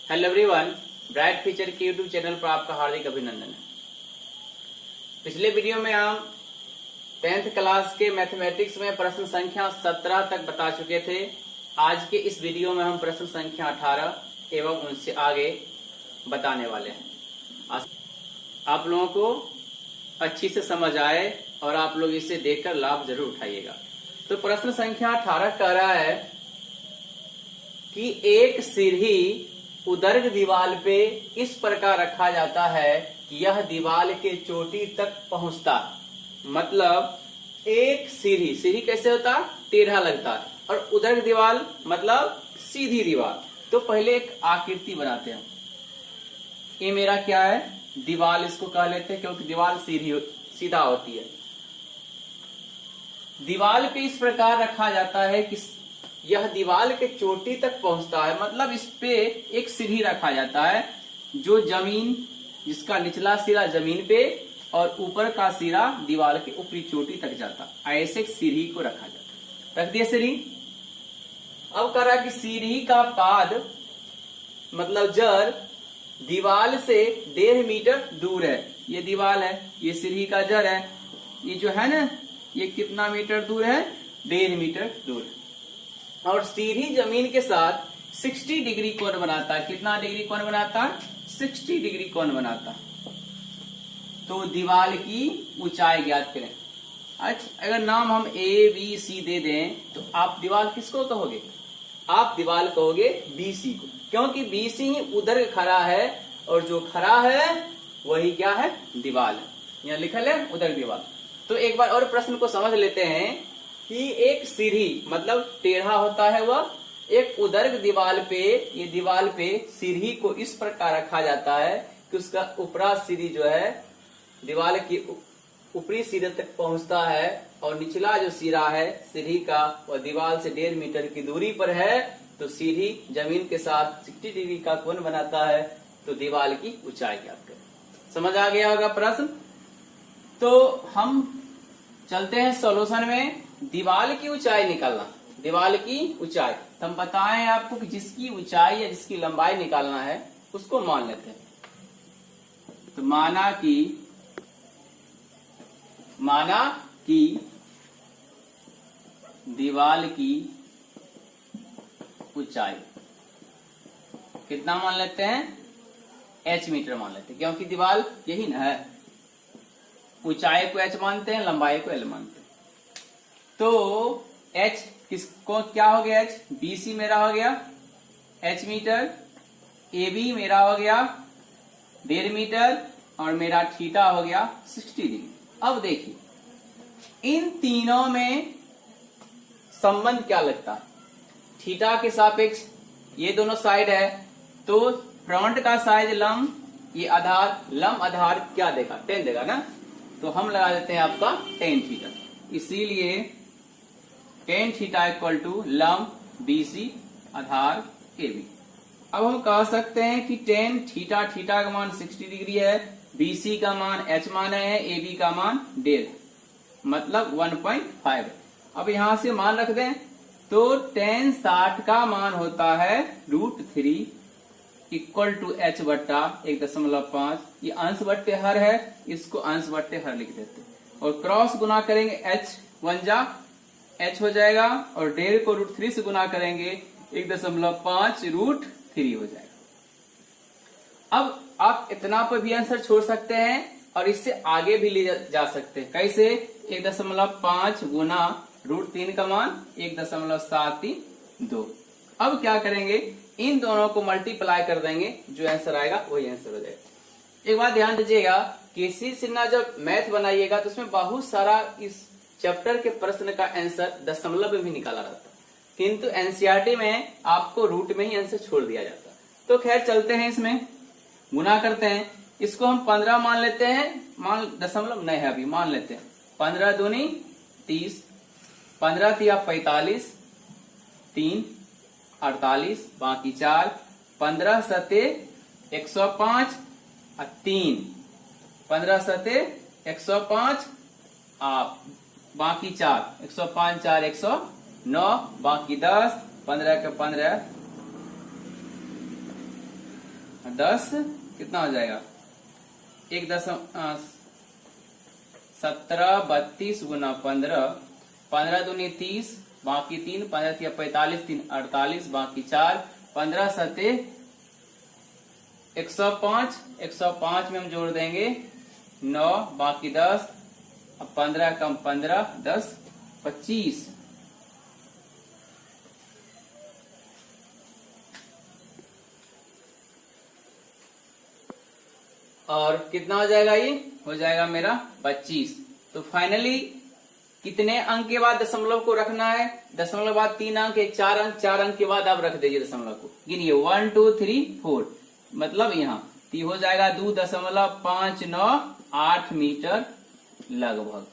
Hello everyone, bright future के YouTube channel पर आपका हार्दिक अभिनंदन है। पिछले वीडियो में हम 10th क्लास के मैथमेटिक्स में प्रश्न संख्या 17 तक बता चुके थे। आज के इस वीडियो में हम प्रश्न संख्या 18 एवं उनसे आगे बताने वाले हैं। आप लोगों को अच्छी से समझ आए और आप लोग इसे देखकर लाभ जरूर उठाइएगा। तो प्रश्न संख्या 18 कह रहा है कि एक सीढ़ी उदर्ग दीवाल पे इस प्रकार रखा जाता है कि यह दीवाल के चोटी तक पहुंचता। मतलब एक सीढ़ी कैसे होता, टेढ़ा लगता है, और उदर्ग दीवाल मतलब सीधी दीवार। तो पहले एक आकृति बनाते हैं। ये मेरा क्या है, दीवाल इसको कह लेते हैं क्योंकि दीवाल सीधा होती है। दीवाल पे इस प्रकार रखा जाता है कि यह दीवाल के चोटी तक पहुंचता है। मतलब इस पे एक सीढ़ी रखा जाता है जो जमीन, जिसका निचला सिरा जमीन पे और ऊपर का सिरा दीवाल के ऊपरी चोटी तक जाता। ऐसे सीढ़ी को रखा जाता। रख दिया सीढ़ी। अब कह रहा कि सीढ़ी का पाद मतलब जड़ दीवाल से 1.5 मीटर दूर है। ये दीवाल है, ये सीढ़ी का जड़ है। ये जो है ना, ये कितना मीटर दूर है, 1.5 मीटर दूर है। और सीढ़ी जमीन के साथ 60 डिग्री कोण बनाता है। कितना डिग्री कोण बनाता है, 60 डिग्री कोण बनाता है। तो दीवार की ऊंचाई ज्ञात करें। अच्छा, अगर नाम हम ए बी सी दे दें तो आप दीवार किसको कहोगे, आप दीवार कहोगे बीसी को, क्योंकि बीसी ही उधर खड़ा है और जो खड़ा है वही क्या है, दीवार है। यहाँ लिखल है उधर दीवार। तो एक बार और प्रश्न को समझ लेते हैं कि एक सीढ़ी मतलब टेढ़ा होता है वह। एक उदर्ग दीवाल पे, ये दीवाल पे सीढ़ी को इस प्रकार रखा जाता है कि उसका ऊपरा सीढ़ी जो है दीवाल की ऊपरी सिरे तक पहुंचता है और निचला जो सिरा है सीढ़ी का वह दीवार से 1.5 मीटर की दूरी पर है। तो सीढ़ी जमीन के साथ 60 डिग्री का कोण बनाता है। तो दीवार की ऊंचाई ज्ञात करें। समझ आ गया होगा प्रश्न। तो हम चलते हैं सॉल्यूशन में। दीवार की ऊंचाई निकालना, दीवार की ऊंचाई तो हम बताएं आपको कि जिसकी ऊंचाई या जिसकी लंबाई निकालना है उसको मान लेते हैं। तो माना कि दीवार की ऊंचाई कितना मान लेते हैं, h मीटर मान लेते हैं, क्योंकि दीवार यही ना है। ऊंचाई को h मानते हैं, लंबाई को l मानते हैं। तो h किसको क्या हो गया, h BC मेरा हो गया h मीटर, AB मेरा हो गया 1.5 मीटर और मेरा थीटा हो गया 60 डिग्री। अब देखिए इन तीनों में संबंध क्या लगता है, थीटा के सापेक्ष ये दोनों साइड है। तो फ्रंट का साइड लंब, ये आधार, लंब आधार क्या देगा, 10 देगा ना। तो हम लगा देते हैं आपका tan थीटा। इसीलिए tan थीटा इक्वल टू लंब BC आधार AB। अब हम कह सकते हैं कि tan थीटा, थीटा का मान 60 डिग्री है, BC का मान h मान है, AB का मान 1.5 मतलब 1.5। अब यहां से मान रख दें तो tan 60 का मान होता है √3 इक्वल टू h बट्टा 1.5। ये अंश बट्टे हर है, इसको अंश बट्टे हर लिख देते हैं और क्रॉस गुना करेंगे, h 1 जा h हो जाएगा और 1.5 को √3 से गुना करेंगे 1.5 √3 हो जाएगा। अब आप इतना पर भी आंसर छोड़ सकते हैं और इससे आगे भी ले जा सकते हैं। कैसे, 1.5 गुना √3 का मान 1.732। अब क्या करेंगे, इन दोनों को मल्टीप्लाई कर देंगे, जो आंसर आएगा वही आंसर हो जाएगा। एक बात ध्यान दीजिएगा, किसी से ना जब मैथ बनाइएगा तो उसमें बहुत सारा इस चैप्टर के प्रश्न का आंसर दशमलव में भी निकाला रहता है, किंतु एनसीईआरटी में आपको रूट में ही आंसर छोड़ दिया जाता है। तो खैर चलते हैं, इसमें गुना करते हैं। इसको हम 15 मान लेते हैं, मान दशमलव नहीं है अभी, मान लेते हैं 15 दूनी 30, 15 तिया 45, 3 48, बाकी 4, 15 सते 105 और 3, 15 सते 105 आप बाकी 4, 105 4 109, बाकी 10, 15 के 15 10 कितना हो जाएगा 17 32 गुना 15, 15 दूनी 30, बाकी 3, 15 या 45, 3 48, बाकी 4, 15 सते 105, 105 में हम जोड़ देंगे 9, बाकी 10, अब 15 कम 15, 10 25। और कितना हो जाएगा, ये हो जाएगा मेरा 25। तो फाइनली कितने अंक के बाद दशमलव को रखना है, दशमलव बाद 3 अंक, एक 4 अंक, 4 अंक के बाद आप रख दीजिए दशमलव को, गिनिए 1 2 3 4, मतलब यहाँ तो हो जाएगा 2.598 मीटर लगभग।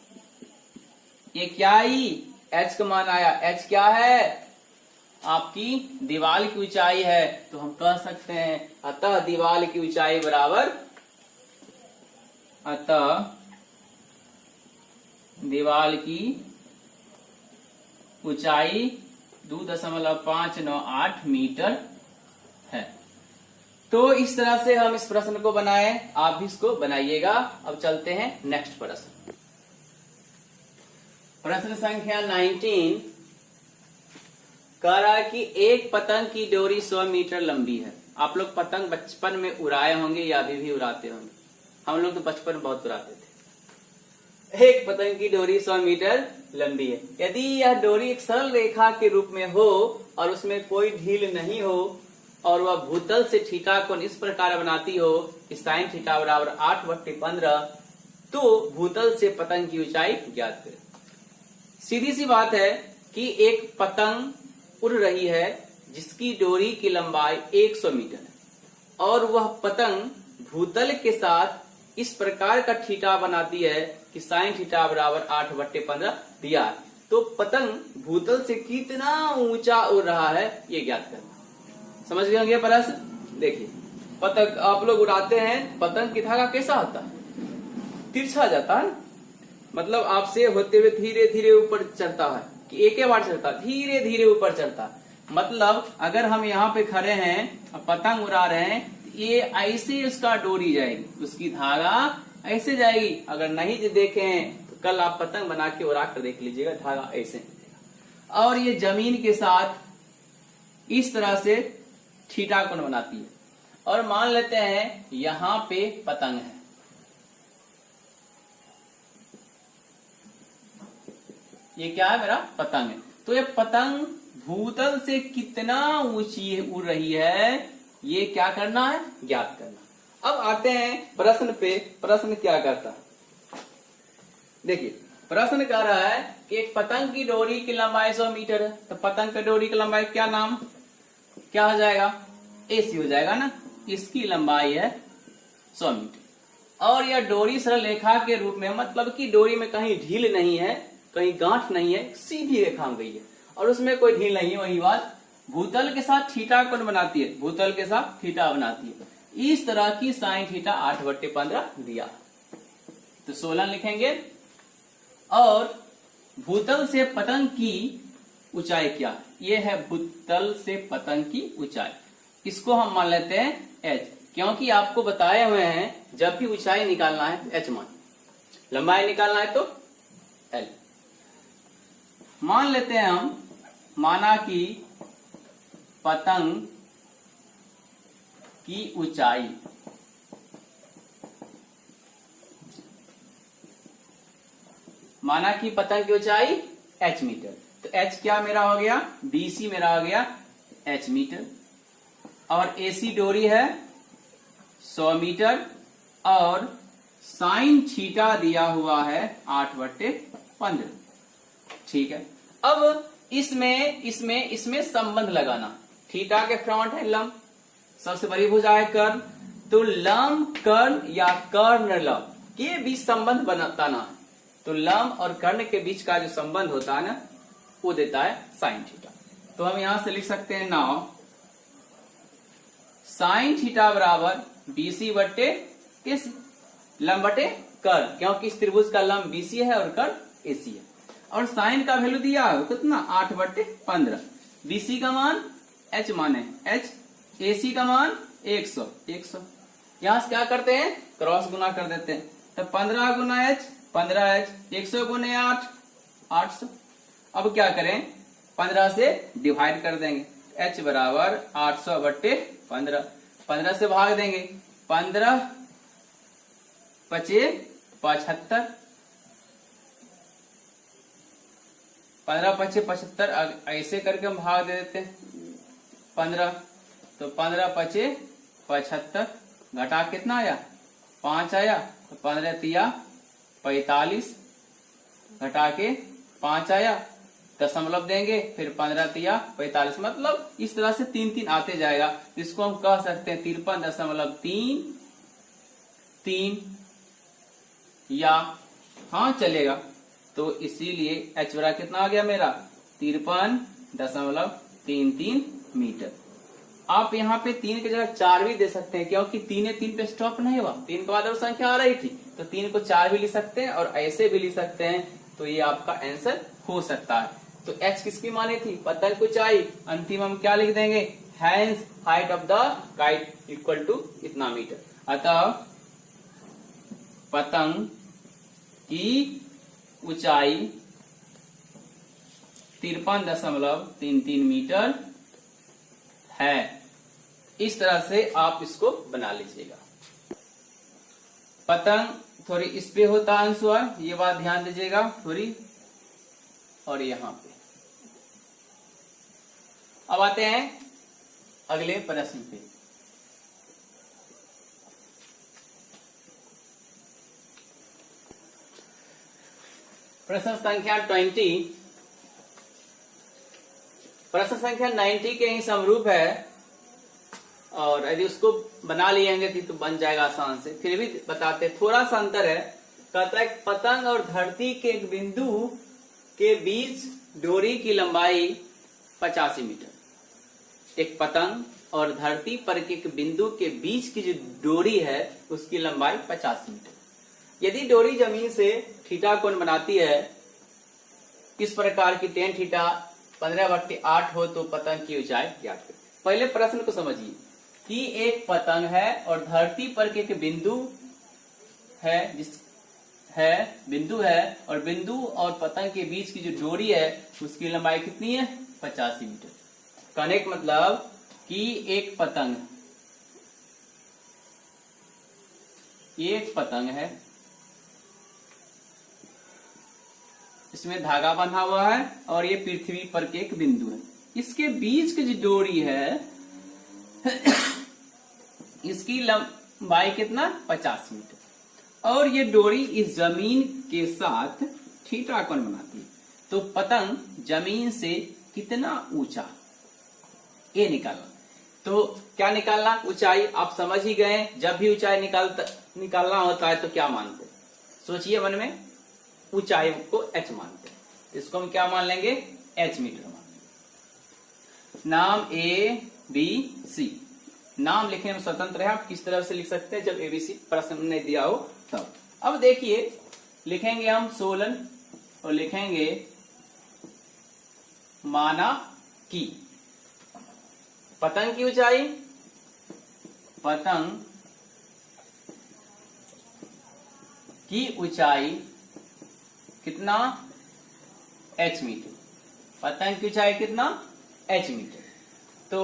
ये क्या ही एच का मान आया, एच क्या है आपकी दीवार की ऊंचाई है, तो हम कह सकते हैं अतः दीवार की ऊंचाई बराबर, अतः दीवार की ऊंचाई 2.598 मीटर है। तो इस तरह से हम इस प्रश्न को बनाए, आप भी इसको बनाइएगा। अब चलते हैं नेक्स्ट प्रश्न, प्रश्न संख्या 19 कह रहा है कि एक पतंग की डोरी 100 मीटर लंबी है। आप लोग पतंग बचपन में उड़ाए होंगे या अभी भी उड़ाते होंगे, हम लोग तो बचपन में बहुत उड़ाते थे। एक पतंग की डोरी 100 मीटर लंबी है। यदि यह डोरी एक सरल रेखा के रूप में हो और उसमें कोई ढील नहीं हो और वह भूतल से थीटा कोण इस प्रकार बनाती हो कि साइन थीटा बराबर 8/15, तो भूतल से पतंग की ऊंचाई ज्ञात करें। सीधी सी बात है कि एक पतंग उड़ रही है जिसकी डोरी की लंबाई 100 मीटर है और वह पतंग भूतल के साथ इस प्रकार का थीटा बनाती है कि साइन थीटा बराबर 8/15 दिया है। तो पतंग भूतल से कितना ऊंचा उड़ रहा है ये ज्ञात करना। समझ गए होंगे प्रश्न। देखिए पतंग आप लोग उड़ाते हैं, पतंग की धागा कैसा होता है, तिरछा जाता है, मतलब आपसे होते हुए धीरे धीरे ऊपर चढ़ता है कि एक ही बार चढ़ता, धीरे धीरे ऊपर चढ़ता। मतलब अगर हम यहाँ पे खड़े हैं पतंग उड़ा रहे हैं, ये ऐसे उसका डोरी जाएगी, उसकी धागा ऐसे जाएगी। अगर नहीं देखें तो कल आप पतंग बना के उड़ा कर देख लीजिएगा, धागा ऐसे निकलेगा। और ये जमीन के साथ इस तरह से थीटा कोण बनाती है। और मान लेते हैं यहाँ पे पतंग है, ये क्या है मेरा पतंग है। तो ये पतंग भूतल से कितना ऊंची उड़ रही है ये क्या करना है, ज्ञात करना। अब आते हैं प्रश्न पे, प्रश्न क्या करता है देखिए। प्रश्न कह रहा है कि एक पतंग की डोरी की लंबाई 100 मीटर है, तो पतंग की डोरी की लंबाई क्या नाम क्या हो जाएगा, एसी हो जाएगा ना। इसकी लंबाई है 100 मीटर और यह डोरी सरल रेखा के रूप में, मतलब कि डोरी में कहीं ढील नहीं है, कहीं गांठ नहीं है, सीधी रेखा में गई है और उसमें कोई ढील नहीं है। वही बात भूतल के साथ थीटा कोण बनाती है, भूतल के साथ थीटा बनाती है। इस तरह की साइन थीटा 8/15 दिया, तो 16 लिखेंगे। और भूतल से पतंग की ऊंचाई क्या, ये है भूतल से पतंग की ऊंचाई, इसको हम मान लेते हैं h, क्योंकि आपको बताए हुए हैं जब भी ऊंचाई निकालना है तो h मान, लंबाई निकालना है तो l मान लेते हैं हम। माना कि पतंग की ऊंचाई h मीटर, तो h क्या मेरा हो गया, BC मेरा हो गया h मीटर और AC डोरी है 100 मीटर और साइन थीटा दिया हुआ है 8/15। ठीक है, अब इसमें संबंध लगाना। थीटा के फ्रंट है लंब, सबसे बड़ी भुजा है कर्ण, तो लंब कर्ण या कर्ण लंब के बीच संबंध बनाना है। तो लंब और कर्ण के बीच का जो संबंध होता है ना, वो देता है साइन थीटा। तो हम यहां से लिख सकते हैं नाउ साइन थीटा बराबर BC बटे किस, लंब बटे कर्ण, क्योंकि इस त्रिभुज का लंब BC है और कर्ण AC है। और साइन का वैल्यू दिया है कितना, 8/15। BC का मान h माने h, AC का मान 100 100। यहां से क्या करते हैं, क्रॉस गुना कर देते हैं। तो 15 गुना h 15h, 100 गुने 8 800। अब क्या करें, 15 से डिवाइड कर देंगे। h बराबर 800/15। 15 से भाग देंगे, 15 पचे 75, 15 पचे 75। ऐसे करके हम भाग दे देते हैं 15, तो 15 पचे 75, घटा कितना आया 5 आया, तो 15 तिया 45, घटा के 5 आया, दशमलव देंगे, फिर 15 तिया 45। मतलब इस तरह से 3 3 आते जाएगा। इसको हम कह सकते हैं 53.33 या हाँ चलेगा। तो इसीलिए h बराबर कितना आ गया मेरा 53.33 मीटर। आप यहाँ पे 3 की जगह 4 भी दे सकते हैं, क्योंकि 3 3 पे स्टॉप नहीं हुआ, 3 के बाद और संख्या आ रही थी, तो 3 को 4 भी लिख सकते हैं और ऐसे भी लिख सकते हैं। तो ये आपका आंसर हो सकता है। तो h किसकी मानी थी, पतंग की ऊंचाई। अंतिम हम क्या लिख देंगे, hence height of the kite equal to इतना मीटर। अतः पतंग की ऊंचाई 53.33 मीटर है। इस तरह से आप इसको बना लीजिएगा। पतंग थोड़ी इस पे होता है आंसर, ये बात ध्यान दीजिएगा थोड़ी, और यहां पे। अब आते हैं अगले प्रश्न पे। प्रश्न संख्या 20। प्रश्न संख्या 90 के ही समरूप है, और यदि उसको बना लिएंगे तो बन जाएगा आसान से। फिर भी बताते, थोड़ा सा अंतर है। कहता है पतंग और धरती के एक बिंदु के बीच डोरी की लंबाई 85 मीटर। एक पतंग और धरती पर के एक बिंदु के बीच की जो डोरी है उसकी लंबाई 85 मीटर। यदि डोरी जमीन से थीटा कोण बनाती है किस प्रकार की, tan थीटा 15/8 हो तो पतंग की ऊंचाई ज्ञात करें। पहले प्रश्न को समझिए कि एक पतंग है और धरती पर के एक बिंदु है, बिंदु है, और बिंदु और पतंग के बीच की जो डोरी है उसकी लंबाई कितनी है 85 मीटर। कहने का मतलब कि एक पतंग है, इसमें धागा बंधा हुआ है और ये पृथ्वी पर के एक बिंदु है। इसके बीच की जो डोरी है इसकी लंबाई कितना 50 मीटर, और ये डोरी इस जमीन के साथ थीटा कोण बनाती है। तो पतंग जमीन से कितना ऊंचा, ये निकालना। तो क्या निकालना, ऊंचाई। आप समझ ही गए, जब भी ऊंचाई निकालना होता है तो क्या मानते हैं, सोचिए मन में। ऊंचाई को h मानते हैं, इसको हम क्या मान लेंगे, h मीटर मान लेंगे। नाम ABC, नाम लिखने में स्वतंत्र है, आप किस तरह से लिख सकते हैं जब ABC प्रश्न नहीं दिया हो तब। अब देखिए, लिखेंगे हम सोलन और लिखेंगे माना कि पतंग की ऊंचाई, पतंग की ऊंचाई कितना h मीटर, पतंग की ऊंचाई कितना h मीटर। तो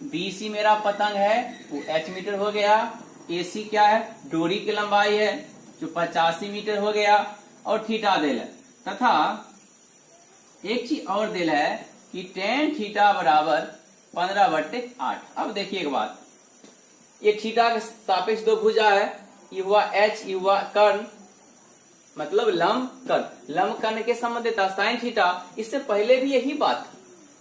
BC मेरा पतंग है वो h मीटर हो गया, AC क्या है, डोरी की लंबाई है जो 85 मीटर हो गया, और थीटा देल है। तथा एक चीज और देल है कि tan थीटा बराबर 15/8। अब देखिए एक बात, ये थीटा के सापेक्ष दो भुजा है, ये हुआ h, ये हुआ कर्ण, मतलब लंब कर्ण। लंब कर्ण के संबंधित साइन थीटा, इससे पहले भी यही बात थी,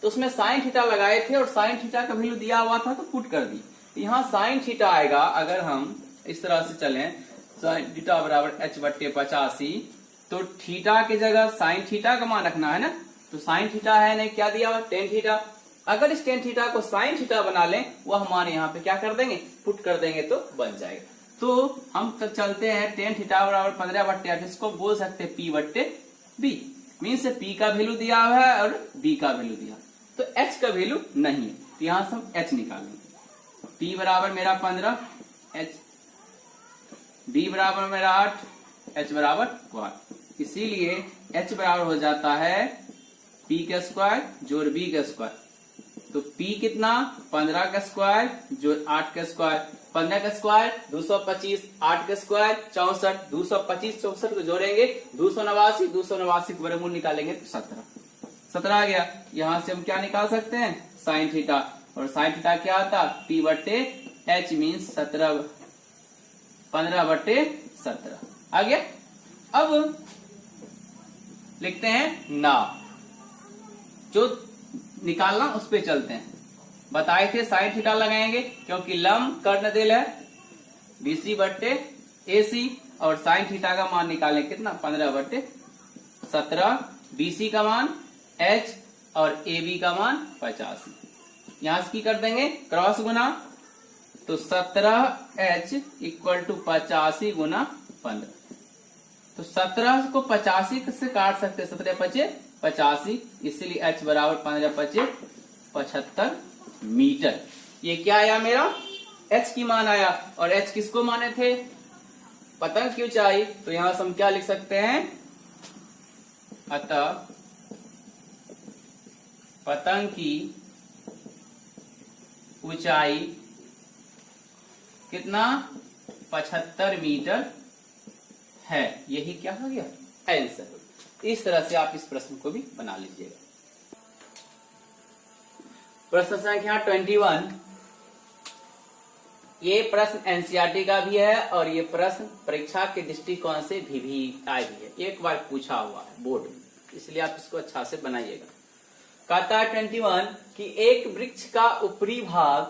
तो उसमें साइन थीटा लगाए थे और साइन थीटा का वैल्यू दिया हुआ था तो पुट कर दी। यहाँ साइन थीटा आएगा, अगर हम इस तरह से चलें, साइन थीटा बराबर h/85, तो थीटा की जगह साइन थीटा का मान रखना है ना, तो साइन थीटा है नहीं, क्या दिया हुआ tan थीटा। अगर इस tan थीटा को साइन थीटा बना लें, वह हमारे यहाँ पे क्या कर देंगे, पुट कर देंगे तो बन जाएगा। तो हम तो चलते हैं tan थीटा बराबर 15/8, इसको बोल सकते हैं P/B, मीन्स P का वैल्यू दिया हुआ है और B का वैल्यू दिया, तो H का वैल्यू नहीं है, तो यहां से हम H निकालेंगे। P बराबर मेरा 15, H B बराबर मेरा 8, H बराबर 1। इसीलिए H बराबर हो जाता है P का स्क्वायर जोड़ B का स्क्वायर। तो P कितना 15 का स्क्वायर जोड़ 8 का स्क्वायर। 15 का स्क्वायर 225, 8 का स्क्वायर 64, 225 64 को जोड़ेंगे 289, 289 को वर्गमूल निकालेंगे तो 17 आ गया। यहां से हम क्या निकाल सकते हैं साइन थीटा, और साइन थीटा क्या आता P बट्टे H मीन्स 15/17 आ गया। अब लिखते हैं ना, जो निकालना उस पे चलते हैं। बताए थे साइन थीटा लगाएंगे क्योंकि लंब कर्णदेल है BC बट्टे AC, और साइन थीटा का मान निकालें कितना 15/17, BC का मान H और AB का मान 85। यहां से की कर देंगे क्रॉस गुना, तो 17H इक्वल टू 85 गुना 15। तो 17 को 85 से काट सकते, 17 पचे 85, इसीलिए H बराबर 15 पचे 75 मीटर। ये क्या आया मेरा H की मान आया, और H किसको माने थे पतंग की ऊंचाई। तो यहां से हम क्या लिख सकते हैं, अतः पतंग की ऊंचाई कितना 75 मीटर है। यही क्या हो गया आंसर। इस तरह से आप इस प्रश्न को भी बना लीजिएगा। प्रश्न संख्या 21, ये प्रश्न एनसीईआरटी का भी है और ये प्रश्न परीक्षा के दृष्टिकोण से भी आया भी है, एक बार पूछा हुआ है बोर्ड में, इसलिए आप इसको अच्छा से बनाइएगा। कहता है 21 कि एक वृक्ष का ऊपरी भाग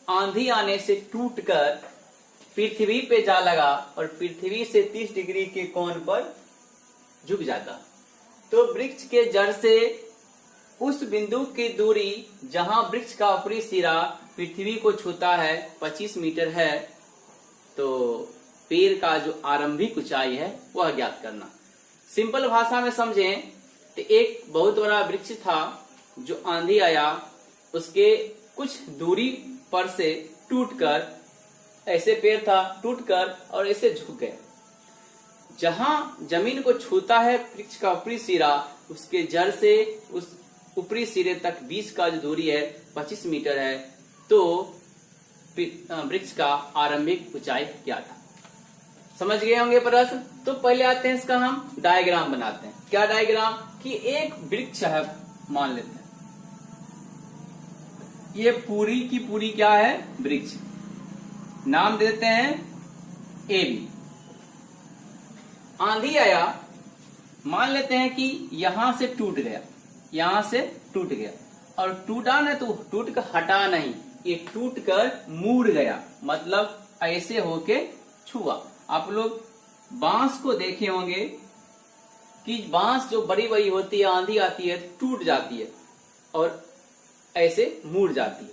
आंधी आने से टूटकर पृथ्वी पे जा लगा और पृथ्वी से 30 डिग्री के कोण पर झुक जाता, तो वृक्ष के जड़ से उस बिंदु की दूरी जहां वृक्ष का ऊपरी सिरा पृथ्वी को छूता है 25 मीटर है, तो पेड़ का जो आरंभिक ऊंचाई है वह ज्ञात करना। सिंपल भाषा में समझें तो एक बहुत बड़ा वृक्ष था जो आंधी आया, उसके कुछ दूरी पर से टूटकर, ऐसे पेड़ था टूटकर और ऐसे झुक गया। जहां जमीन को छूता है वृक्ष का ऊपरी सिरा, उसके जड़ से उस ऊपरी सिरे तक बीच का जो दूरी है 25 मीटर है, तो वृक्ष का आरंभिक ऊंचाई क्या था। समझ गए होंगे प्रश्न। तो पहले आते हैं इसका हम डायग्राम बनाते हैं। क्या डायग्राम कि एक वृक्ष है मान लेते हैं, ये पूरी की पूरी क्या है वृक्ष, नाम देते हैं AB। आंधी आया, मान लेते हैं कि यहां से टूट गया, यहां से टूट गया, और टूटा ना तो टूट कर हटा नहीं, ये टूट कर मुड़ गया, मतलब ऐसे होके छुआ। आप लोग बांस को देखे होंगे कि बांस जो बड़ी बड़ी होती है, आंधी आती है टूट जाती है और ऐसे मुड़ जाती है।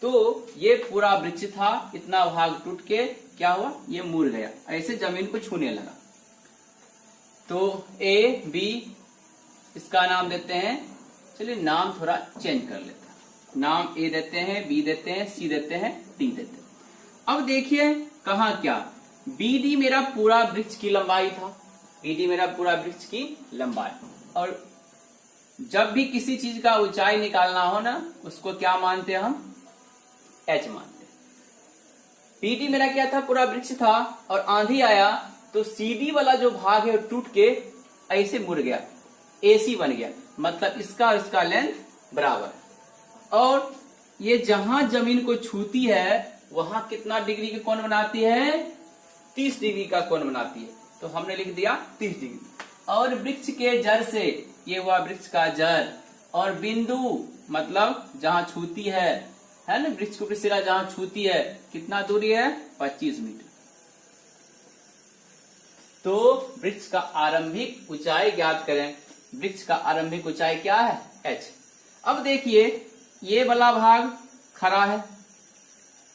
तो ये पूरा वृक्ष था, इतना भाग टूट के क्या हुआ, ये मुड़ गया, ऐसे जमीन को छूने लगा। तो A B इसका नाम देते हैं, चलिए नाम थोड़ा चेंज कर लेते हैं, नाम A देते हैं, B देते हैं, C देते हैं, D देते हैं। अब देखिए कहा क्या, BD मेरा पूरा वृक्ष की लंबाई था, BD मेरा पूरा वृक्ष की लंबाई, और जब भी किसी चीज का ऊंचाई निकालना हो ना, उसको क्या मानते हैं हम, H मानते हैं। PD मेरा क्या था, पूरा वृक्ष था, और आंधी आया तो CD वाला जो भाग है टूट के ऐसे मुड़ गया, AC बन गया, मतलब इसका और इसका लेंथ बराबर है। और ये जहां जमीन को छूती है वहां कितना डिग्री के कोण बनाती है, 30 डिग्री का कोण बनाती है, तो हमने लिख दिया 30 डिग्री। और वृक्ष के जड़ से, ये हुआ वृक्ष का जड़, और बिंदु मतलब जहां छूती है ना, वृक्ष को सिरा जहां छूती है कितना दूरी है 25 मीटर। तो वृक्ष का आरंभिक ऊंचाई ज्ञात करें। वृक्ष का आरंभिक ऊंचाई क्या है, H। अब देखिए ये वाला भाग खड़ा है,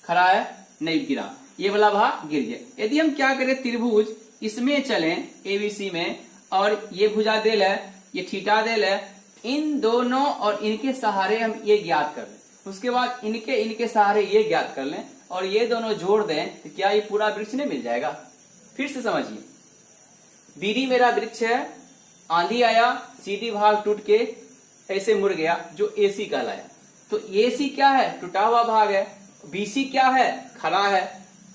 खड़ा है नहीं गिरा, ये वाला भाग गिर गया। यदि हम क्या करें, त्रिभुज इसमें चलें ABC में, और ये भुजा देल है, ये थीटा देल है, इन दोनों और इनके सहारे हम ये ज्ञात कर लें, उसके बाद इनके सहारे ये ज्ञात कर लें, और ये दोनों जोड़ दें तो क्या ये पूरा वृक्ष नहीं मिल जाएगा? फिर से समझिए, बीडी मेरा वृक्ष है, आंधी आया, सीडी भाग टूट के ऐसे मुड़ गया जो एसी कहलाया। तो एसी क्या है? टूटा हुआ भाग है। बीसी क्या है? खड़ा है।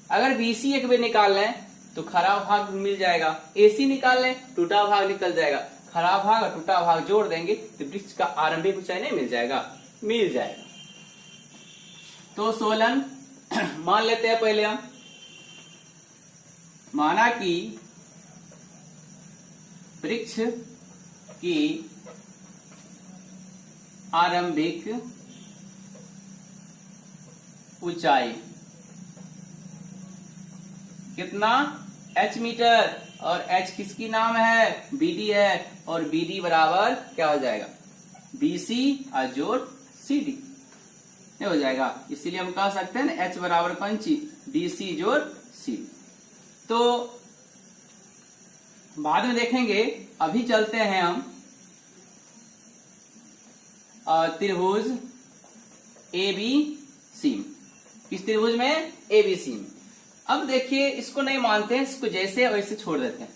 अगर बीसी एक बार निकाल लें तो खरा भाग मिल जाएगा, एसी निकाल लें टूटा भाग निकल जाएगा, खरा भाग और टूटा भाग जोड़ देंगे तो वृक्ष का आरंभिक ऊंचाई नहीं मिल जाएगा? मिल जाएगा। तो सोलन मान लेते हैं पहले हम, माना कि वृक्ष की आरंभिक ऊंचाई कितना? h मीटर, और h किसकी नाम है? BD है, और BD बराबर क्या हो जाएगा? BC और जोड़ CD नहीं हो जाएगा। इसीलिए हम कह सकते हैं ना h बराबर कौन चीज? BC जोड़ CD। तो बाद में देखेंगे, अभी चलते हैं हम त्रिभुज ABC। किस त्रिभुज में? ABC में। अब देखिए, इसको नहीं मानते हैं, इसको जैसे वैसे छोड़ देते हैं,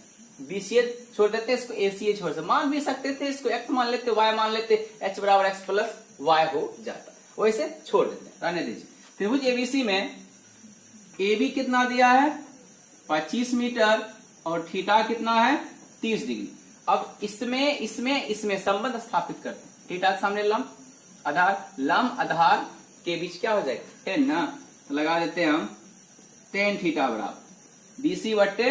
BCA छोड़ देते हैं, इसको ACA छोड़ सकते, मान भी सकते थे, इसको x मान लेते, y मान लेते, h बराबर x प्लस y हो जाता, वैसे छोड़ देते हैं, रहने दीजिए। त्रिभुज ABC में AB कितना दिया है? 25 मीटर, और थीटा कितना है? 30 डिग्री। अब इसमें संबंध स्थापित करते हैं। थीटा के सामने लंब आधार, लंब आधार के बीच क्या हो जाएगा? 10 ना, तो लगा देते हैं हम tan थीटा बराबर BC बट्टे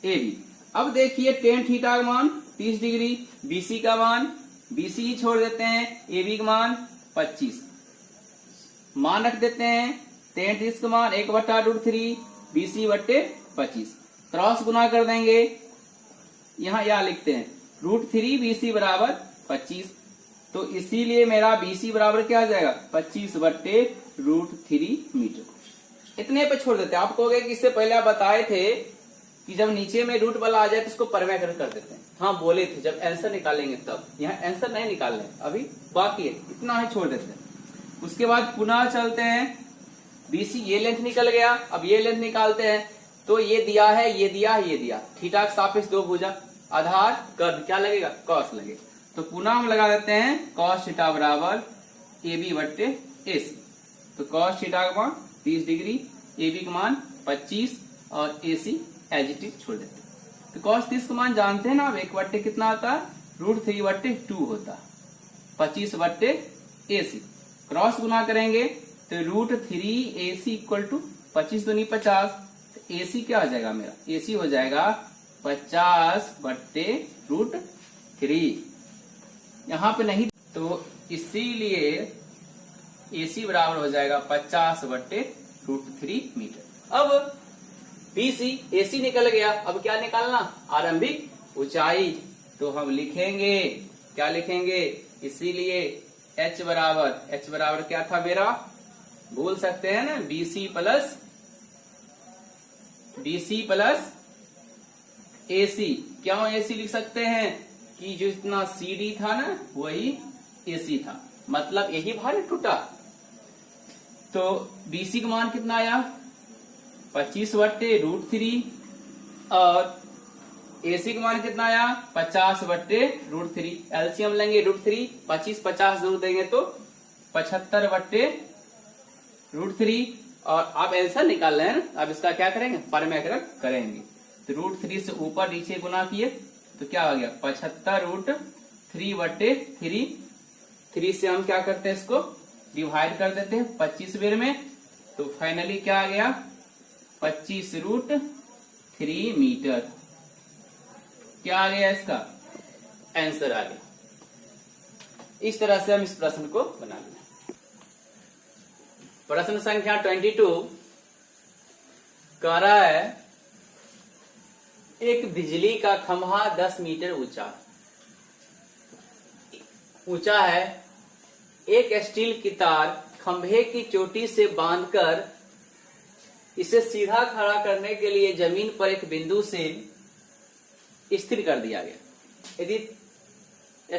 AB। अब देखिए tan थीटा का मान 30 डिग्री, BC का मान BC ही छोड़ देते हैं, AB का मान 25 मान रख देते हैं, tan 30 का मान 1/√3 BC बट्टे 25, क्रॉस गुना कर देंगे, यहाँ या लिखते हैं √3 BC बराबर 25। तो इसीलिए मेरा BC बराबर क्या आ जाएगा? 25 बट्टे √3 मीटर। इतने पे छोड़ देते हैं। आप कहोगे कि इससे पहले आप बताए थे कि जब नीचे में रूट वाला आ जाए तो उसको परमेकर कर देते हैं। हाँ बोले थे, जब आंसर निकालेंगे तब। यहाँ आंसर नहीं निकाल रहे, अभी बाकी है, इतना ही छोड़ देते हैं। उसके बाद पुनः चलते हैं, BC ये लेंथ निकल गया, अब ये लेंथ निकालते हैं। तो ये दिया है, ये दिया, ये दिया, थीटा के सापेक्ष दो भुजा, आधार कर्व क्या लगेगा? कॉस लगेगा। तो पुनः हम लगा देते हैं कॉस थीटा बराबर AB बट्टे AC। तो कॉस थीटा का मान 30 डिग्री, AB का मान 25 और AC एज इट इज छोड़ देते हैं। तो कॉस 30 का मान जानते हैं ना, अब 1 बट्टे कितना आता है? √3/2 होता है, 25 बट्टे AC। क्रॉस गुना करेंगे तो √3 AC इक्वल टू 25 दूनी 50, तो AC क्या हो जाएगा मेरा? AC हो जाएगा 50 बट्टे √3। यहाँ पे नहीं, तो इसीलिए AC बराबर हो जाएगा 50 बट्टे √3 मीटर। अब BC AC निकल गया, अब क्या निकालना? आरंभिक ऊंचाई। तो हम लिखेंगे, क्या लिखेंगे? इसीलिए H बराबर क्या था मेरा? भूल सकते हैं ना, BC प्लस AC। क्यों AC लिख सकते हैं? कि जो इतना CD था ना वही AC था, मतलब यही भार टूटा। तो BC का मान कितना आया? 25 बट्टे √3, और AC का मान कितना आया? 50 बट्टे √3। एलसीएम लेंगे √3, 25 50 दूर देंगे तो 75 बट्टे √3। और आप आंसर निकाल रहे हैं ना, अब इसका क्या करेंगे? परमेकर करेंगे। तो √3 से ऊपर नीचे गुना किए तो क्या हो गया? 75 √3 बट्टे 3 से हम क्या करते हैं? इसको डिवाइड कर देते हैं 25 बेर में। तो फाइनली क्या आ गया? 25 √3 मीटर। क्या आ गया? इसका आंसर आ गया। इस तरह से हम इस प्रश्न को बना लें। प्रश्न संख्या 22 कह रहा है, एक बिजली का खंभा 10 मीटर ऊंचा है। एक स्टील की तार खंभे की चोटी से बांधकर इसे सीधा खड़ा करने के लिए जमीन पर एक बिंदु से स्थिर कर दिया गया। यदि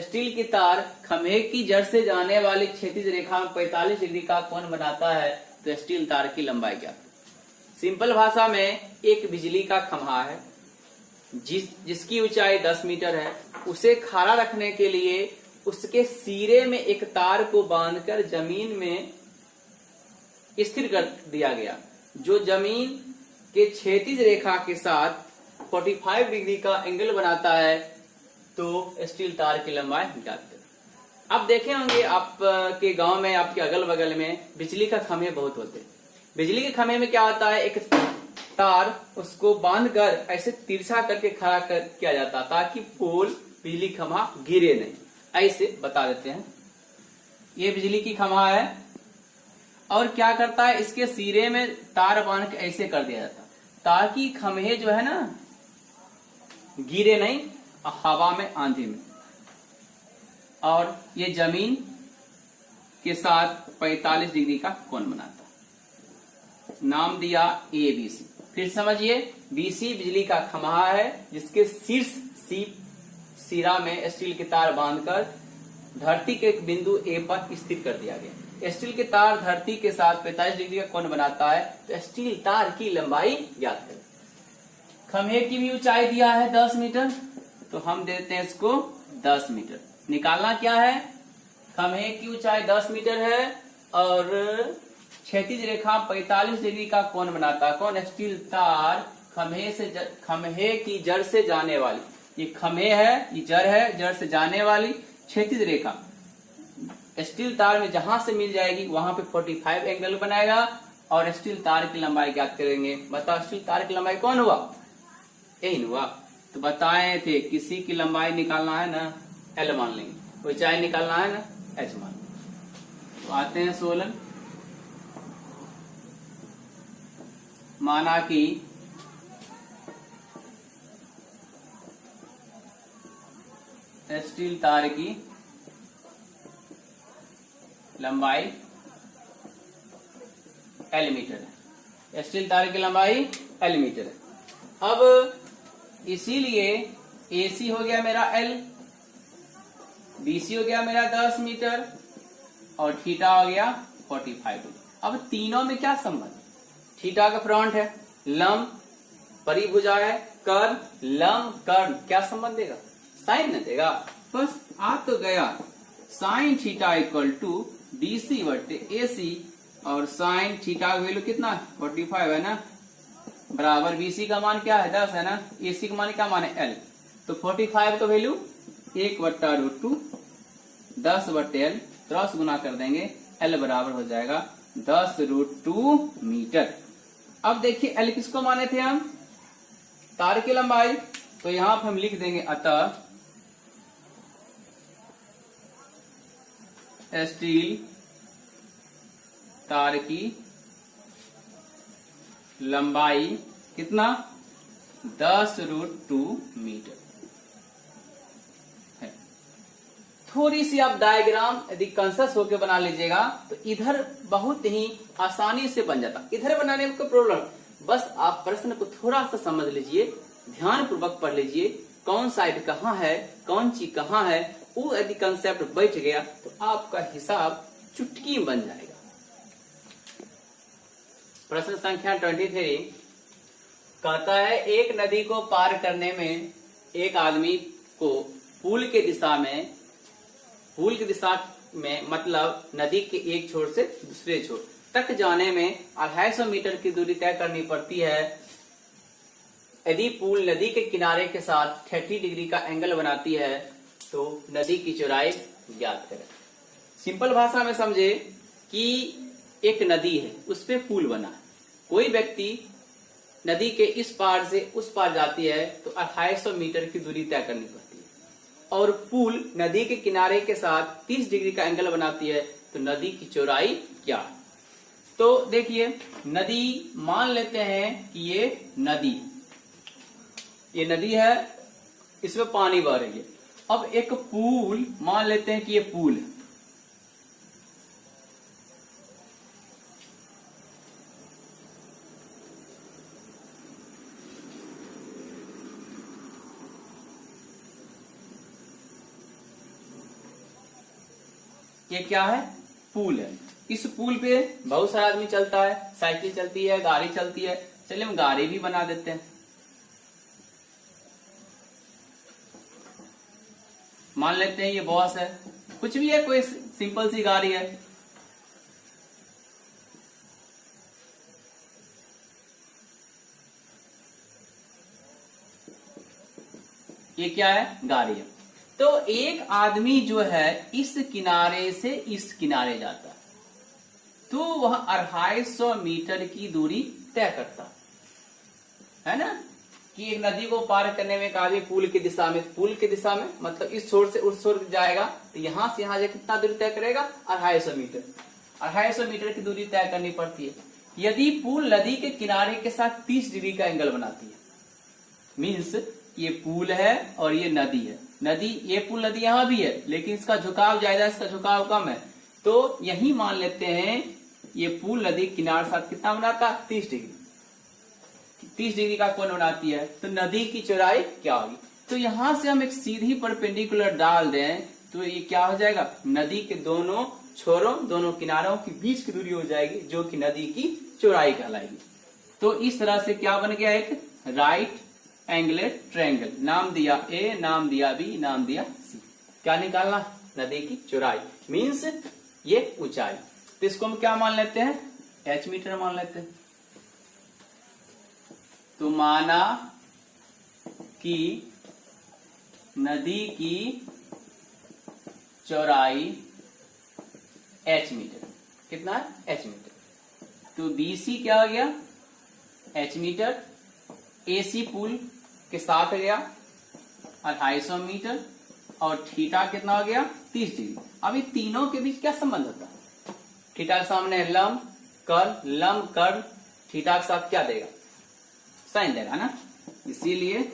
स्टील की तार खंभे की जड़ से जाने वाली क्षैतिज रेखा में 45 डिग्री का कोण बनाता है तो स्टील तार की लंबाई ज्ञात करें। सिंपल भाषा में एक बिजली का खंभा है जिसकी ऊंचाई 10 मीटर है। उसे खड़ा रखने के लिए उसके सिरे में एक तार को बांधकर जमीन में स्थिर कर दिया गया, जो जमीन के क्षैतिज रेखा के साथ 45 डिग्री का एंगल बनाता है। तो स्टील तार की लंबाई ज्ञात करें। अब देखे होंगे आपके गांव में, आपके अगल बगल में बिजली का खंभे बहुत होते हैं। बिजली के खंभे में क्या होता है, एक तार उसको बांधकर ऐसे तिरछा करके खड़ा किया जाता ताकि पोल बिजली खंभा गिरे नहीं। ऐसे बता देते हैं। ये बिजली की खंभा है और क्या करता है, इसके सिरे में तार बांध के ऐसे कर दिया जाता ताकि खंभे जो है ना गिरे नहीं हवा में, आंधी में। और ये जमीन के साथ 45 डिग्री का कोण बनाता। नाम दिया ABC। फिर समझिए, BC बिजली का खंभा है जिसके शीर्ष सिरा में स्टील के तार बांधकर धरती के एक बिंदु A पर स्थिर कर दिया गया। स्टील के तार धरती के साथ 45 डिग्री का कोण बनाता है। तो स्टील तार की लंबाई ज्ञात करें। खंभे की भी ऊंचाई दिया है 10 मीटर, तो हम देते हैं इसको 10 मीटर। निकालना क्या है, खंभे की ऊंचाई 10 मीटर है और क्षैतिज रेखा 45 डिग्री का कोण बनाता है। कौन? स्टील तार खंभे की जड़ से जाने वाली, ये खंभे है, ये जड़ है, जड़ से जाने वाली क्षैतिज रेखा स्टील तार में जहां से मिल जाएगी वहां पे 45 एंगल बनाएगा और स्टील तार की लंबाई ज्ञात करेंगे। बताओ स्टील तार की लंबाई कौन हुआ? यही हुआ। तो बताए थे किसी की लंबाई निकालना है ना, L मान लेंगे, ऊंचाई निकालना है ना, H मान लेंगे। तो आते हैं 16। माना कि स्टील तार की लंबाई L मीटर है। स्टील तार की लंबाई L मीटर है। अब इसीलिए AC हो गया मेरा L, BC हो गया मेरा 10 मीटर और थीटा हो गया 45। अब तीनों में क्या संबंध? थीटा का फ्रंट है, लंब परिभुजा है, कर्ण लंब कर्ण, क्या संबंध देगा? साइन न देगा। बस आ तो गया। Sine theta equal to BC बटे AC और साइन थीटा का वैल्यू कितना? 45 है ना, बराबर BC का मान क्या है? 10 है ना, AC का मान क्या मान है? L। तो 45 का वैल्यू 1/√2 10 बटे L, क्रॉस गुना कर देंगे, L बराबर हो जाएगा 10√2 मीटर। अब देखिए L किसको माने थे हम? तार की लंबाई। तो यहां पर हम लिख देंगे अतः स्टील तार की लंबाई कितना? 10√2 मीटर है। थोड़ी सी आप डायग्राम यदि कॉन्शियस होकर बना लीजिएगा तो इधर बहुत ही आसानी से बन जाता। इधर बनाने में कोई प्रॉब्लम, बस आप प्रश्न को थोड़ा सा समझ लीजिए, ध्यान पूर्वक पढ़ लीजिए, कौन साइड कहाँ है, कौन चीज कहाँ है, वो यदि कंसेप्ट बैठ गया तो आपका हिसाब चुटकी बन जाएगा। प्रश्न संख्या 23 कहता है एक नदी को पार करने में एक आदमी को पुल की दिशा में मतलब नदी के एक छोर से दूसरे छोर तक जाने में 250 मीटर की दूरी तय करनी पड़ती है। यदि पुल नदी के किनारे के साथ 30 डिग्री का एंगल बनाती है तो नदी की चौड़ाई ज्ञात करें। सिंपल भाषा में समझे कि एक नदी है, उस पे पुल बना है, कोई व्यक्ति नदी के इस पार से उस पार जाती है तो 250 मीटर की दूरी तय करनी पड़ती है और पुल नदी के किनारे के साथ 30 डिग्री का एंगल बनाती है तो नदी की चौड़ाई क्या है? तो देखिए, नदी मान लेते हैं कि ये नदी है, इसमें पानी बह रही है। अब एक पुल मान लेते हैं कि ये पुल है, ये क्या है? पुल है। इस पुल पे बहुत सारा आदमी चलता है, साइकिल चलती है, गाड़ी चलती है। चलिए हम गाड़ी भी बना देते हैं। मान लेते हैं ये बॉस है, कुछ भी है, कोई सिंपल सी गाड़ी है। ये क्या है? गाड़ी है। तो एक आदमी जो है इस किनारे से इस किनारे जाता है, तो वह 250 मीटर की दूरी तय करता है ना। कि एक नदी को पार करने में एक आदमी पुल की दिशा में मतलब इस छोर से उस छोर जाएगा, तो यहां से यहां जाकर कितना दूरी तय करेगा? 250 मीटर। 250 मीटर की दूरी तय करनी पड़ती है। यदि पुल नदी के किनारे के साथ 30 डिग्री का एंगल बनाती है, मीन्स ये पुल है और ये नदी है। ये पुल नदी यहां भी है, लेकिन इसका झुकाव ज्यादा, इसका झुकाव कम है। तो यही मान लेते हैं ये पुल नदी किनारे साथ कितना बनाता है? 30 डिग्री। 30 डिग्री का कोण बनाती है, तो नदी की चौड़ाई क्या होगी? तो यहां से हम एक सीधी परपेंडिकुलर डाल दें तो ये क्या हो जाएगा? नदी के दोनों छोरों, दोनों किनारों के बीच की दूरी हो जाएगी, जो कि नदी की चौड़ाई कहलाएगी। तो इस तरह से क्या बन गया? एक राइट एंगलेट ट्रायंगल। नाम दिया ए, नाम दिया बी, नाम दिया सी। क्या निकालना? नदी की चौड़ाई मीन्स ये ऊंचाई। तो इसको हम क्या मान लेते हैं? h मीटर मान लेते हैं। तो माना कि नदी की चौड़ाई h मीटर। कितना है? h metre. तो BC क्या हो गया? h metre. AC पुल के साथ गया 250 मीटर और थीटा कितना हो गया? 30 डिग्री। अब इन तीनों के बीच क्या संबंध होता है? थीटा के सामने लंब कर्ल थीटा के साथ क्या देगा? साइन देगा ना। इसीलिए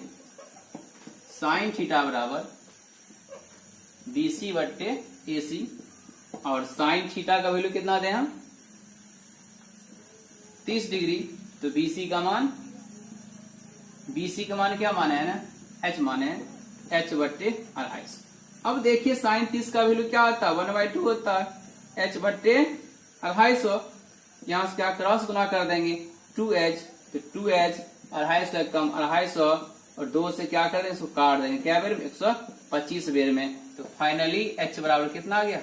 साइन थीटा बराबर BC बट्टे AC। और साइन थीटा का वैल्यू कितना दें हम? 30 डिग्री। तो BC का मान क्या माने है ना? h माने है, h बट्टे 250। अब देखिए साइन 30 का वैल्यू क्या होता है? 1/2 होता है। h बट्टे 250, यहां से क्या क्रॉस गुना कर देंगे? 2h। तो 2h 250 का कम 250 और 2 से क्या कर देंगे? इसको काट देंगे। क्या बेर में? 125 बेर में। तो फाइनली h बराबर कितना आ गया?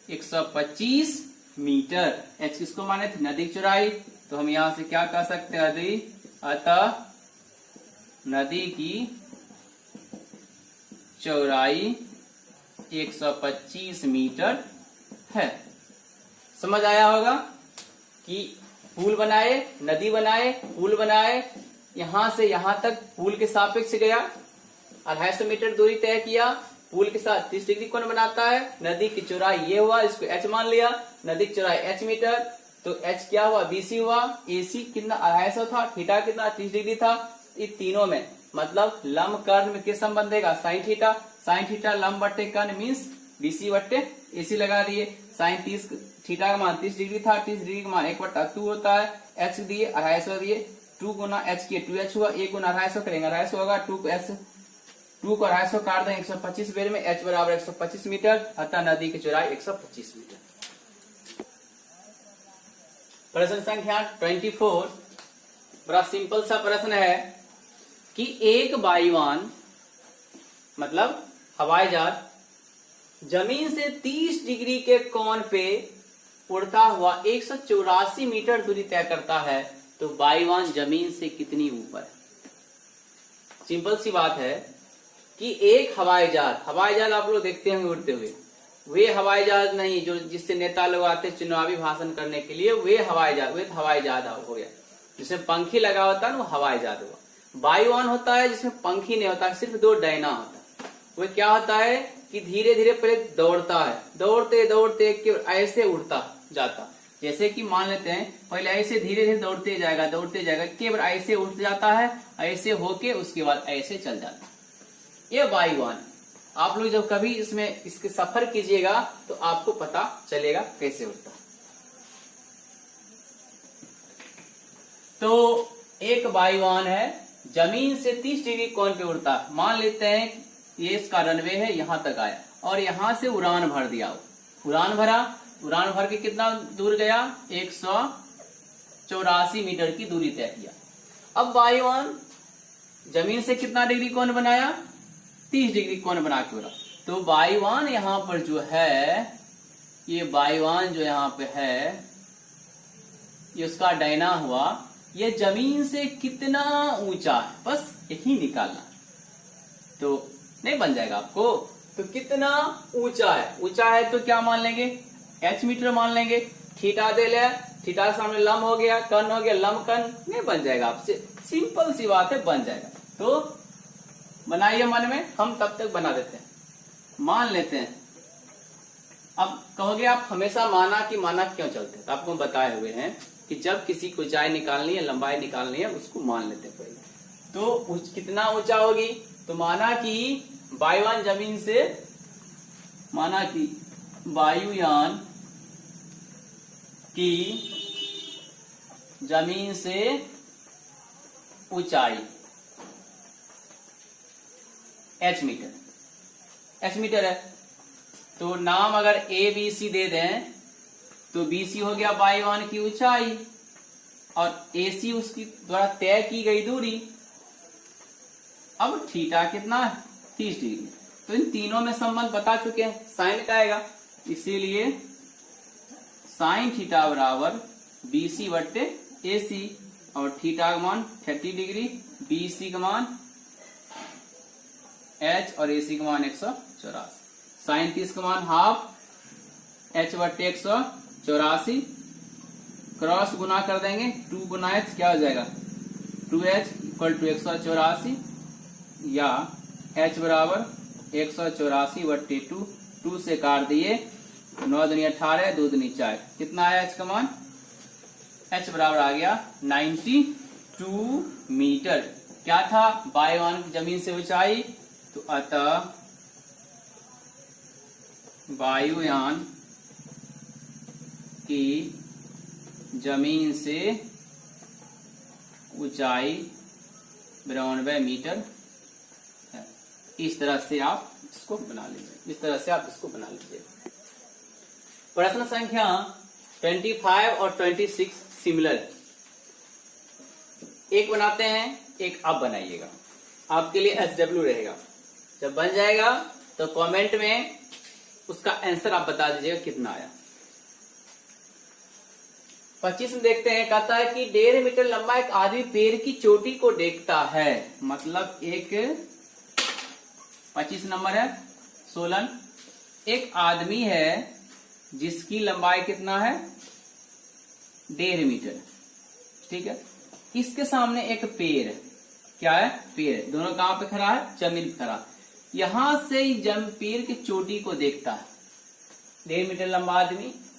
125 मीटर। h किसको माने थे? नदी की चौड़ाई। तो हम यहां से क्या कह सकते हैं? अतः नदी की चौड़ाई 125 मीटर है। समझ आया होगा कि पुल बनाए, नदी बनाए, पुल बनाए, यहां से यहां तक पुल के सापेक्ष गया, 250 मीटर दूरी तय किया, पुल के साथ 30 डिग्री कोण बनाता है। नदी की चौड़ाई ये हुआ, इसको h मान लिया। नदी की चौड़ाई h मीटर, तो h क्या हुआ? BC हुआ। AC कितना? 250 था। थीटा कितना? 30 डिग्री था। इन तीनों में मतलब लंब कर्ण में किस संबंध देगा? Sine theta. साइन थीटा लंब बट्टे कर्ण मीन्स BC बट्टे AC लगा दिए। साइन 30 थीटा का मान 30 डिग्री था। 30 डिग्री का मान 1/2 होता है। h दिए 250 दिए, 2 गुना h किए 2h हुआ। 1 गुना 250 करेंगे 250 होगा। 2 को 250 काट देंगे 125 बेर में। h बराबर 125 मीटर। अतः नदी की चौड़ाई 125 मीटर। प्रश्न संख्या 24 बड़ा सिंपल सा प्रश्न है कि एक वायुयान मतलब हवाई जहाज जमीन से 30 डिग्री के कोण पे उड़ता हुआ 184 मीटर दूरी तय करता है, तो वायुयान जमीन से कितनी ऊपर है? सिंपल सी बात है कि एक हवाई जहाज आप लोग देखते होंगे उड़ते हुए, वे हवाई जहाज नहीं जो जिससे नेता लोग आते चुनावी भाषण करने के लिए, वे हवाई जहाज हो गया। जिसमें पंखी लगा होता है वो हवाई जहाज हुआ। वायुयान होता है जिसमें पंखी नहीं होता, सिर्फ 2 डायना होता है। वो क्या होता है कि धीरे धीरे पहले दौड़ता है, दौड़ते दौड़ते ऐसे उड़ता जाता। जैसे कि मान लेते हैं पहले ऐसे धीरे धीरे दौड़ते जाएगा, केवल ऐसे उठ जाता है, ऐसे होके उसके बाद ऐसे चल जाता है। ये वायुयान। आप लोग जब कभी इसके सफर कीजिएगा तो आपको पता चलेगा कैसे उड़ता। तो एक वायुयान है जमीन से 30 डिग्री कोण पे उड़ता है। मान लेते हैं ये इसका रनवे है, यहां तक आया और यहां से उड़ान भर दिया। उड़ान भरा उड़ान भर के कितना दूर गया, 184 मीटर की दूरी तय किया। अब वायुयान जमीन से कितना डिग्री कोण बनाया, 30 डिग्री कोण बना के उड़ा। तो वायुयान यहाँ पर जो है, ये वायुयान जो यहाँ पे है, ये उसका डायना हुआ, ये जमीन से कितना ऊंचा है, बस यही निकालना। तो नहीं बन जाएगा आपको, तो कितना ऊंचा है, ऊंचा है तो क्या मान लेंगे, h मीटर मान लेंगे। थीटा दे ले, थीटा के सामने लंब हो गया, कर्ण हो गया, लंब कर्ण, नहीं बन जाएगा आपसे, सिंपल सी बात है, बन जाएगा। तो बनाइए मन में, हम तब तक बना देते हैं, मान लेते हैं। अब कहोगे आप हमेशा माना कि माना क्यों चलते हैं, तो आपको बताए हुए हैं कि जब किसी को ऊंचाई निकालनी है, लंबाई निकालनी है, उसको मान लेते हैं पहले। तो कितना ऊंचा होगी, तो माना कि वायुयान जमीन से, माना कि वायुयान की जमीन से ऊंचाई h मीटर, h मीटर है। तो नाम अगर ए बी सी दे दें तो BC हो गया वायुयान की ऊंचाई और AC उसकी द्वारा तय की गई दूरी। अब थीटा कितना है, 30 डिग्री। तो इन तीनों में संबंध बता चुके हैं, साइन का आएगा, इसीलिए साइन थीटा बराबर BC बट्टे AC, और थीटा का मान 30 डिग्री, BC का मान H और AC का मान 184, साइन 30 का मान हाफ H बट्टे 184, क्रॉस गुना कर देंगे, 2 गुना H क्या हो जाएगा, 2H इक्वल टू 184, या H बराबर 184 बट्टे 2 से काट दिए, 9 दूनी 18, 2 दूनी 4, कितना आया H का मान, H बराबर आ गया 92 मीटर। क्या था, वायुयान की जमीन से ऊंचाई, तो अतः वायुयान की जमीन से ऊंचाई 92 मीटर है। इस तरह से आप इसको बना लीजिए, इस तरह से आप इसको बना लीजिए। प्रश्न संख्या 25 और 26 सिमिलर है, एक बनाते हैं, एक आप बनाइएगा, आपके लिए SW रहेगा। जब बन जाएगा तो कमेंट में उसका आंसर आप बता दीजिएगा कितना आया। 25 में देखते हैं, कहता है कि 1.5 मीटर लंबा एक आदमी पेड़ की चोटी को देखता है। मतलब एक 25 नंबर है, सोलन, एक आदमी है जिसकी लंबाई कितना है, 1.5 मीटर, ठीक है। इसके सामने एक पेड़ है, क्या है, पेड़ है, दोनों कहां पे खड़ा है, जमीन पे खड़ा। यहां से पेड़ की चोटी को देखता है, 1.5 मीटर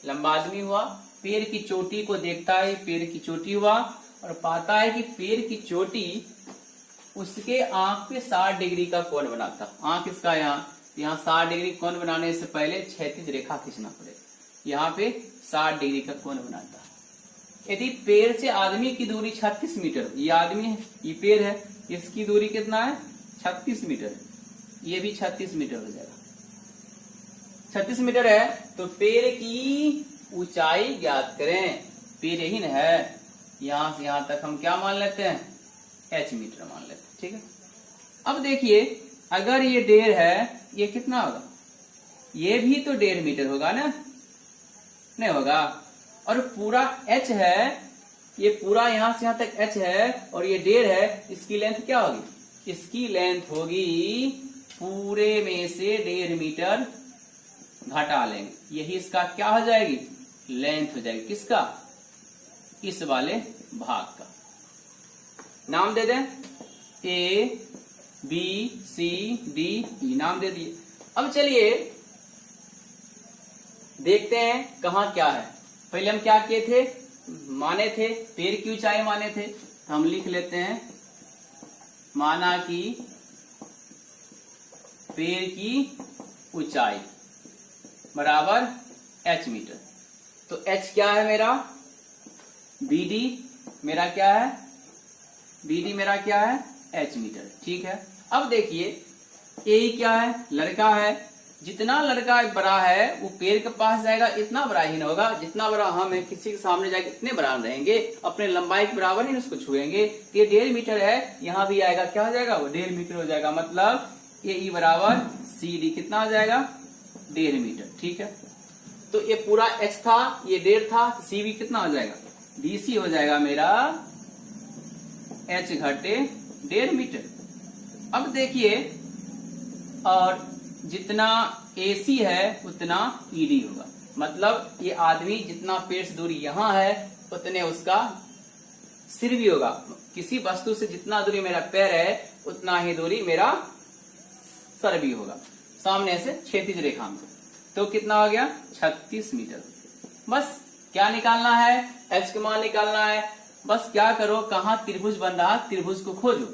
लंबा आदमी हुआ, पेड़ की चोटी को देखता है, पेड़ की चोटी हुआ, और पाता है कि पेड़ की चोटी उसके आंख पे 60 डिग्री का कोण बनाता। आंख इसका यहाँ 60 डिग्री कोण बनाने से पहले क्षैतिज रेखा खींचना पड़ेगा, यहाँ पे 60 डिग्री का कोण बनाता है। यदि पेड़ से आदमी की दूरी 36 मीटर, ये आदमी है, ये पेड़ है, इसकी दूरी कितना है, 36 मीटर है, ये भी 36 मीटर हो जाएगा। 36 मीटर है तो पेड़ की ऊंचाई ज्ञात करें। पेड़ यही न है, यहां से यहां तक हम क्या मान लेते हैं, h मीटर मान लेते हैं, ठीक है। अब देखिए, अगर ये 1.5 है, ये कितना होगा, ये भी तो 1.5 मीटर होगा ना, नहीं होगा। और पूरा h है, ये पूरा यहां से यहां तक h है, और ये 1.5 है, इसकी लेंथ क्या होगी, इसकी लेंथ होगी पूरे में से 1.5 मीटर घटा लेंगे, यही इसका क्या हो जाएगी, लेंथ हो जाएगी, किसका, इस वाले भाग का। नाम दे दें, A B C D E, नाम दे दिए। अब चलिए देखते हैं कहां क्या है। पहले हम क्या किए थे, माने थे, पेड़ की ऊंचाई माने थे, तो हम लिख लेते हैं, माना कि पेड़ की ऊंचाई बराबर h मीटर। तो h क्या है मेरा, BD मेरा क्या है, BD मेरा क्या है, h मीटर, ठीक है। अब देखिए, A क्या है, लड़का है, जितना लड़का बड़ा है वो पेड़ के पास जाएगा इतना बड़ा ही ना होगा, जितना बड़ा हम है किसी के सामने जाएगा इतने बड़ा रहेंगे, अपने लंबाई के बराबर ही उसको छुएंगे। ये 1.5 मीटर है, यहाँ भी आएगा, क्या हो जाएगा वो 1.5 मीटर हो जाएगा। मतलब ए बराबर CD कितना हो जाएगा 1.5 मीटर। ठीक है, तो ये पूरा H था, ये 1.5 था, CV कितना हो जाएगा BC हो जाएगा मेरा H घटे 1.5 मीटर। अब देखिए, और जितना AC है उतना ED होगा, मतलब ये आदमी जितना पेड़ से दूरी यहाँ है उतने उसका सिर भी होगा। किसी वस्तु से जितना दूरी मेरा पैर है उतना ही दूरी मेरा सर भी होगा, सामने से क्षैतिज रेखा में। तो कितना हो गया 36 मीटर। बस क्या निकालना है, H का मान निकालना है। बस क्या करो, कहाँ त्रिभुज बन रहा, त्रिभुज को खोजो।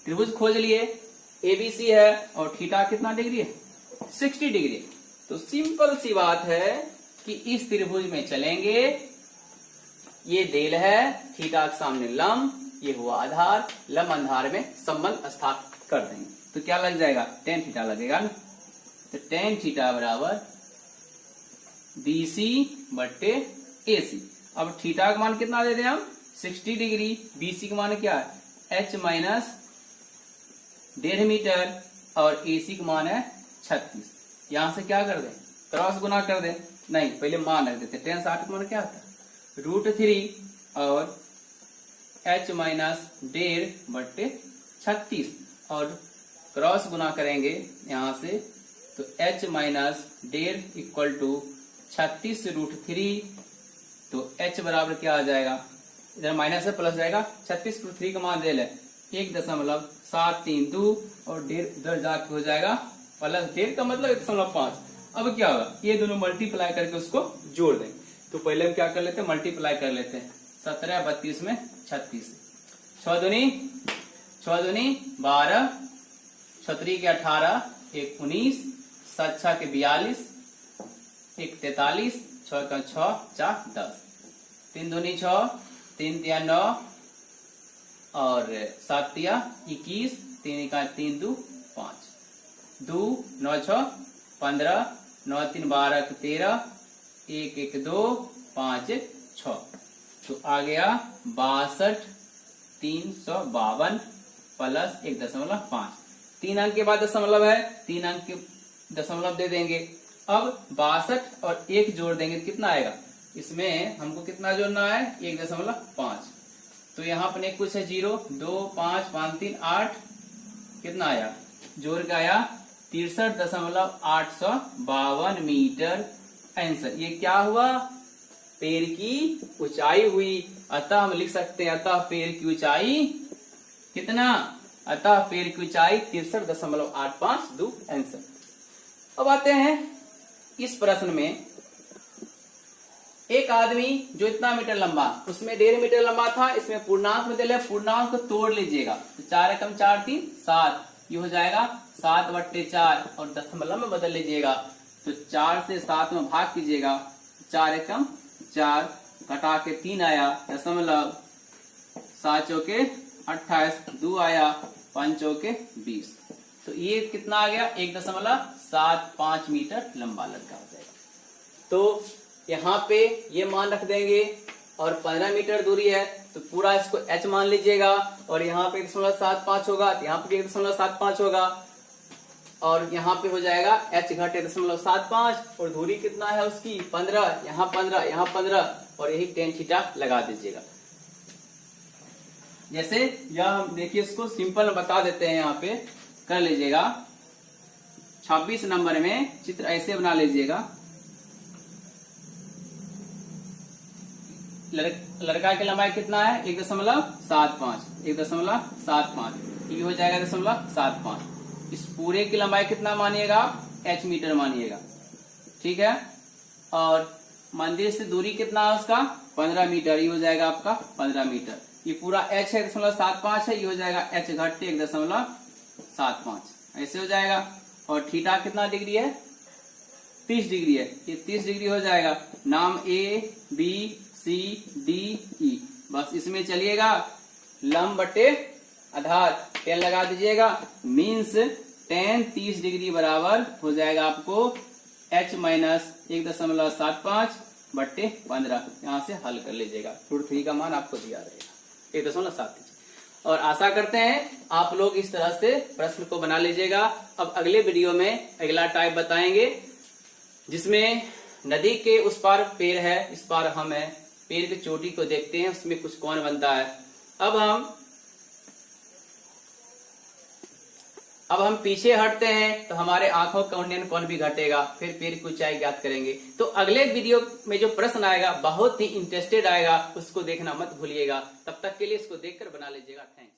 त्रिभुज खोज लिए, ABC है और थीटा कितना डिग्री है 60 डिग्री। तो सिंपल सी बात है कि इस त्रिभुज में चलेंगे, ये देल है, थीटा के सामने लंब, ये हुआ आधार, लंब आधार में संबंध स्थापित कर देंगे। तो क्या लग जाएगा tan थीटा लगेगा ना। तो tan थीटा बराबर BC बट्टे AC। अब थीटा का मान कितना दे दें हम 60 डिग्री, BC का मान क्या है H माइनस 1.5 मीटर और AC का मान है 36। यहां से क्या कर दें, क्रॉस गुना कर दें, नहीं पहले मान रख देते। tan 60 का मान क्या होता है √3 और H माइनस 1.5 बट्टे 36 और क्रॉस गुना करेंगे यहां से, तो H माइनस 1.5 इक्वल टू 36 √3। तो H बराबर क्या आ जाएगा, इधर माइनस है प्लस जाएगा, 36 √3 का मान दे ले 1.732 और 1.5 इधर जाके हो जाएगा प्लस 1.5 का मतलब 1.5। अब क्या होगा, ये दोनों मल्टीप्लाई करके उसको जोड़ दें। तो पहले हम क्या कर लेते हैं, मल्टीप्लाई कर लेते हैं। 17 32 में 36, 6 दूनी 12, 6 के 18, 1 19, 7 6 के 42, 1 43, 6 का 6 4 10, 3 दूनी 6, 3 3 9 और 7 3 21, 3 का 3 2 5, 2 9 6 15, 9 3 12 13, 1 1 2 5 6। तो आ गया 62 352 प्लस 1.5। 3 अंक के बाद दशमलव है, 3 अंक के दशमलव दे देंगे। अब 62 और 1 जोड़ देंगे, कितना आएगा, इसमें हमको कितना जोड़ना है 1.5। तो यहाँ अपने कुछ है 0 2 5 5 3 8, कितना आया जोड़ के आया 63.852 मीटर आंसर। ये क्या हुआ, पेड़ की ऊंचाई हुई। अतः हम लिख सकते हैं, अतः पेड़ की ऊंचाई कितना, अतः पेड़ की ऊंचाई 63.852 आंसर। अब आते हैं इस प्रश्न में, एक आदमी जो इतना मीटर लंबा, उसमें 1.5 मीटर लंबा था, इसमें पूर्णांक में दे लिया, पूर्णांक को तोड़ लीजिएगा। तो 4 एकम 4 3 7, ये हो जाएगा 7/4 और दशमलव में बदल लीजिएगा। तो 4 से 7 में भाग कीजिएगा, 4 एकम 4 घटा के 3 आया, दशमलव 7 चौके 28, 2 आया, 5 चौके 20। तो ये कितना आ गया 1.75 मीटर लंबा लड़का हो जाएगा। तो यहाँ पे ये मान रख देंगे और 15 मीटर दूरी है तो पूरा इसको h मान लीजिएगा, और यहाँ पे 1.75 होगा, तो यहाँ पे 1.75 होगा, और यहाँ पे हो जाएगा h घटे 1.75 और दूरी कितना है उसकी 15, यहाँ 15, यहाँ 15 और यही tan थीटा लगा दीजिएगा। जैसे यह देखिए, इसको सिंपल बता देते हैं, यहाँ पे कर लीजिएगा। 26 नंबर में चित्र ऐसे बना लीजिएगा, लड़का की लंबाई कितना है 1.75, 1.75, ये हो जाएगा 0.75। इस पूरे की लंबाई कितना मानिएगा h मीटर मानिएगा, ठीक है। और मंदिर से दूरी कितना है उसका 15 मीटर, ये हो जाएगा आपका 15 मीटर। ये पूरा h है 1.75 है, ये हो जाएगा h घटे 1.75, ऐसे हो जाएगा। और थीटा कितना डिग्री है 30 डिग्री है, ये 30 डिग्री हो जाएगा। नाम A B C D E, बस इसमें चलिएगा, लंब बटे आधार 10 लगा दीजिएगा। मीन्स tan 30 डिग्री बराबर हो जाएगा आपको h माइनस 1.75 बट्टे 15। यहाँ से हल कर लीजिएगा, रूट 3 का मान आपको दिया रहेगा 1.7। और आशा करते हैं आप लोग इस तरह से प्रश्न को बना लीजिएगा। अब अगले वीडियो में अगला टाइप बताएंगे, जिसमें नदी के उस पार पेड़ है, इस पार हम है, पेड़ की चोटी को देखते हैं, उसमें कुछ कौन बनता है। अब हम पीछे हटते हैं तो हमारे आंखों का उन्नयन कौन भी घटेगा, फिर पेड़ की ऊंचाई ज्ञात करेंगे। तो अगले वीडियो में जो प्रश्न आएगा बहुत ही इंटरेस्टेड आएगा, उसको देखना मत भूलिएगा। तब तक के लिए इसको देखकर बना लीजिएगा। थैंक्स।